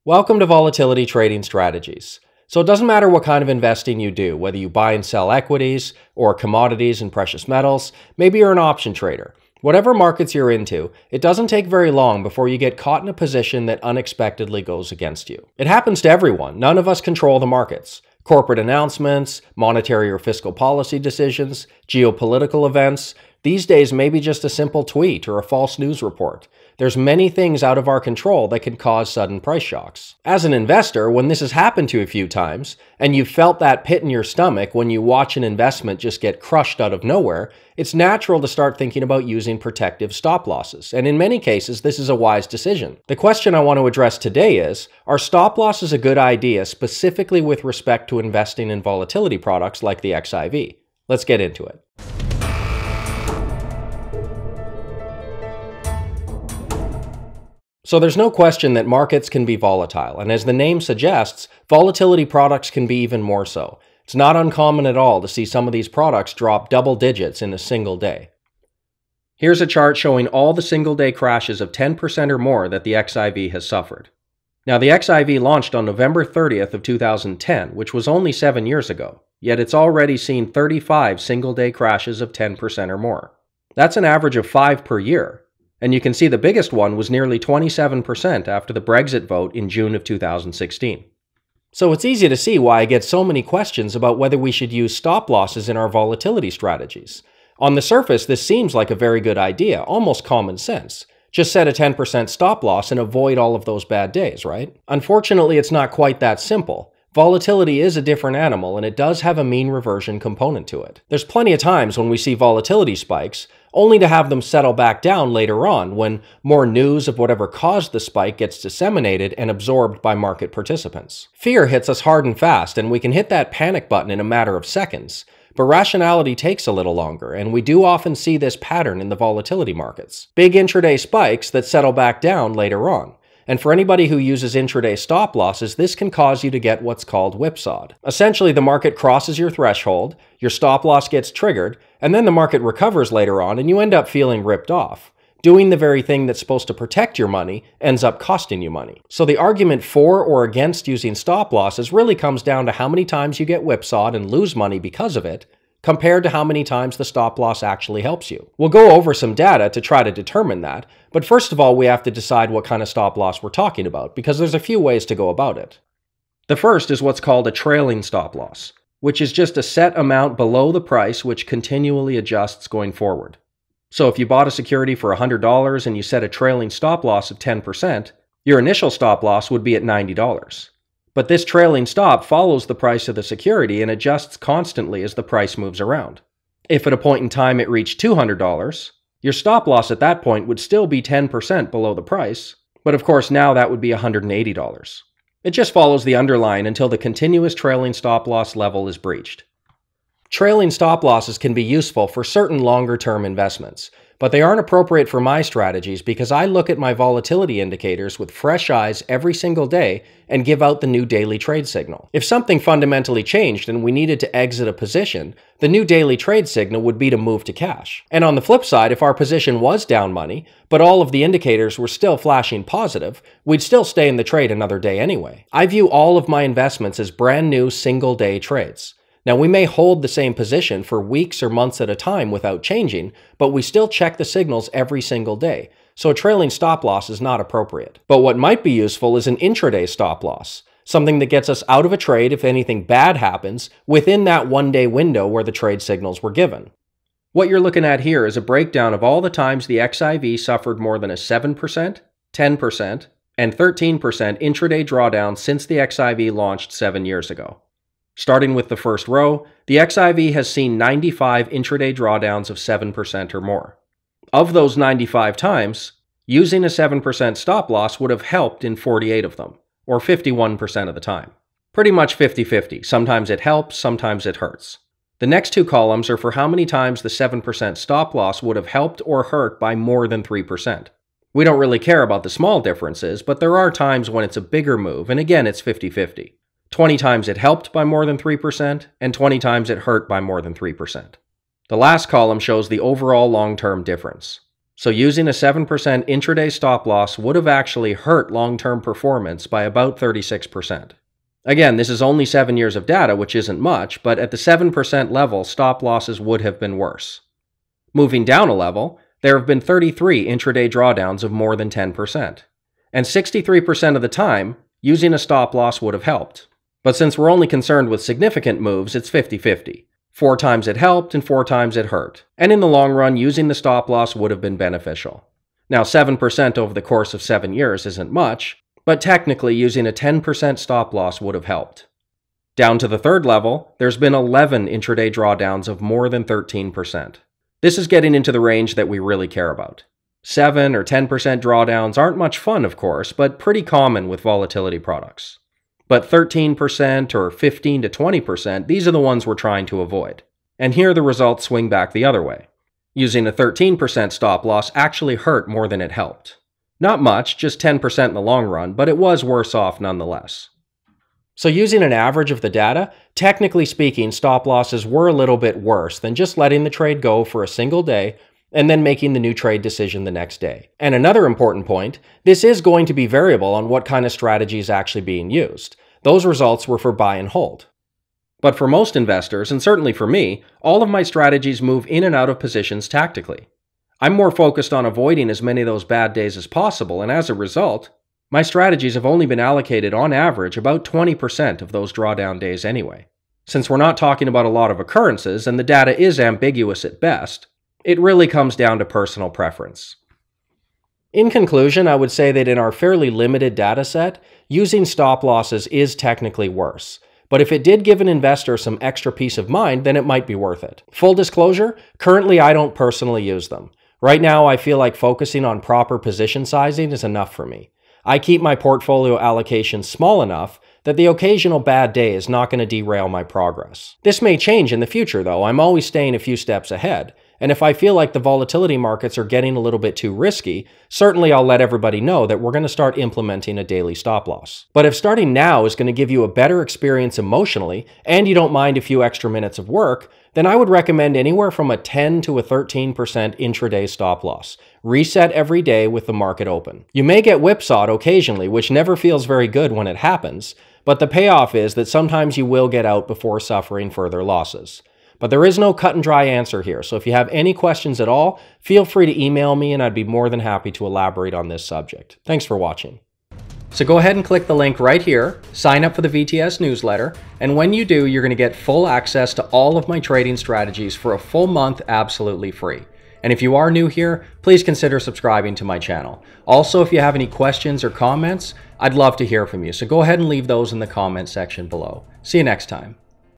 Welcome to Volatility Trading Strategies. So it doesn't matter what kind of investing you do, whether you buy and sell equities or commodities and precious metals, maybe you're an option trader. Whatever markets you're into, it doesn't take very long before you get caught in a position that unexpectedly goes against you. It happens to everyone. None of us control the markets. Corporate announcements, monetary or fiscal policy decisions, geopolitical events, these days maybe just a simple tweet or a false news report. There's many things out of our control that can cause sudden price shocks. As an investor, when this has happened to you a few times, and you've felt that pit in your stomach when you watch an investment just get crushed out of nowhere, it's natural to start thinking about using protective stop losses, and in many cases, this is a wise decision. The question I want to address today is, are stop losses a good idea specifically with respect to investing in volatility products like the XIV? Let's get into it. So there's no question that markets can be volatile, and as the name suggests, volatility products can be even more so. It's not uncommon at all to see some of these products drop double digits in a single day. Here's a chart showing all the single-day crashes of 10% or more that the XIV has suffered. Now, the XIV launched on November 30th of 2010, which was only 7 years ago, yet it's already seen 35 single-day crashes of 10% or more. That's an average of 5 per year. And you can see the biggest one was nearly 27% after the Brexit vote in June of 2016. So it's easy to see why I get so many questions about whether we should use stop losses in our volatility strategies. On the surface, this seems like a very good idea, almost common sense. Just set a 10% stop loss and avoid all of those bad days, right? Unfortunately, it's not quite that simple. Volatility is a different animal, and it does have a mean reversion component to it. There's plenty of times when we see volatility spikes, only to have them settle back down later on when more news of whatever caused the spike gets disseminated and absorbed by market participants. Fear hits us hard and fast, and we can hit that panic button in a matter of seconds. But rationality takes a little longer, and we do often see this pattern in the volatility markets. Big intraday spikes that settle back down later on. And for anybody who uses intraday stop losses, this can cause you to get what's called whipsawed. Essentially, the market crosses your threshold, your stop loss gets triggered, and then the market recovers later on and you end up feeling ripped off. Doing the very thing that's supposed to protect your money ends up costing you money. So the argument for or against using stop losses really comes down to how many times you get whipsawed and lose money because of it, compared to how many times the stop loss actually helps you. We'll go over some data to try to determine that, but first of all, we have to decide what kind of stop loss we're talking about, because there's a few ways to go about it. The first is what's called a trailing stop loss, which is just a set amount below the price which continually adjusts going forward. So if you bought a security for $100 and you set a trailing stop loss of 10%, your initial stop loss would be at $90. But this trailing stop follows the price of the security and adjusts constantly as the price moves around. If at a point in time it reached $200, your stop loss at that point would still be 10% below the price, but of course now that would be $180. It just follows the underline until the continuous trailing stop loss level is breached. Trailing stop losses can be useful for certain longer-term investments, but they aren't appropriate for my strategies because I look at my volatility indicators with fresh eyes every single day and give out the new daily trade signal. If something fundamentally changed and we needed to exit a position, the new daily trade signal would be to move to cash. And on the flip side, if our position was down money, but all of the indicators were still flashing positive, we'd still stay in the trade another day anyway. I view all of my investments as brand new single-day trades. Now, we may hold the same position for weeks or months at a time without changing, but we still check the signals every single day, so a trailing stop loss is not appropriate. But what might be useful is an intraday stop loss, something that gets us out of a trade if anything bad happens within that one-day window where the trade signals were given. What you're looking at here is a breakdown of all the times the XIV suffered more than a 7%, 10%, and 13% intraday drawdown since the XIV launched 7 years ago. Starting with the first row, the XIV has seen 95 intraday drawdowns of 7% or more. Of those 95 times, using a 7% stop loss would have helped in 48 of them, or 51% of the time. Pretty much 50-50. Sometimes it helps, sometimes it hurts. The next two columns are for how many times the 7% stop loss would have helped or hurt by more than 3%. We don't really care about the small differences, but there are times when it's a bigger move, and again it's 50-50. 20 times it helped by more than 3%, and 20 times it hurt by more than 3%. The last column shows the overall long-term difference. So using a 7% intraday stop loss would have actually hurt long-term performance by about 36%. Again, this is only 7 years of data, which isn't much, but at the 7% level, stop losses would have been worse. Moving down a level, there have been 33 intraday drawdowns of more than 10%. And 63% of the time, using a stop loss would have helped. But since we're only concerned with significant moves, it's 50-50. 4 times it helped and 4 times it hurt. And in the long run, using the stop loss would have been beneficial. Now, 7% over the course of 7 years isn't much, but technically using a 10% stop loss would have helped. Down to the third level, there's been 11 intraday drawdowns of more than 13%. This is getting into the range that we really care about. 7 or 10% drawdowns aren't much fun, of course, but pretty common with volatility products. But 13% or 15 to 20%, these are the ones we're trying to avoid. And here the results swing back the other way. Using a 13% stop loss actually hurt more than it helped. Not much, just 10% in the long run, but it was worse off nonetheless. So using an average of the data, technically speaking, stop losses were a little bit worse than just letting the trade go for a single day and then making the new trade decision the next day. And another important point, this is going to be variable on what kind of strategy is actually being used. Those results were for buy and hold. But for most investors, and certainly for me, all of my strategies move in and out of positions tactically. I'm more focused on avoiding as many of those bad days as possible, and as a result, my strategies have only been allocated on average about 20% of those drawdown days anyway. Since we're not talking about a lot of occurrences and the data is ambiguous at best, it really comes down to personal preference. In conclusion, I would say that in our fairly limited data set, using stop losses is technically worse. But if it did give an investor some extra peace of mind, then it might be worth it. Full disclosure, currently I don't personally use them. Right now, I feel like focusing on proper position sizing is enough for me. I keep my portfolio allocation small enough that the occasional bad day is not going to derail my progress. This may change in the future, though. I'm always staying a few steps ahead. And if I feel like the volatility markets are getting a little bit too risky, certainly I'll let everybody know that we're going to start implementing a daily stop loss. But if starting now is going to give you a better experience emotionally, and you don't mind a few extra minutes of work, then I would recommend anywhere from a 10 to a 13% intraday stop loss. Reset every day with the market open. You may get whipsawed occasionally, which never feels very good when it happens, but the payoff is that sometimes you will get out before suffering further losses. But there is no cut and dry answer here, so if you have any questions at all, feel free to email me and I'd be more than happy to elaborate on this subject. Thanks for watching. So go ahead and click the link right here, sign up for the VTS newsletter, and when you do, you're going to get full access to all of my trading strategies for a full month absolutely free. And if you are new here, please consider subscribing to my channel. Also, if you have any questions or comments, I'd love to hear from you, so go ahead and leave those in the comment section below. See you next time.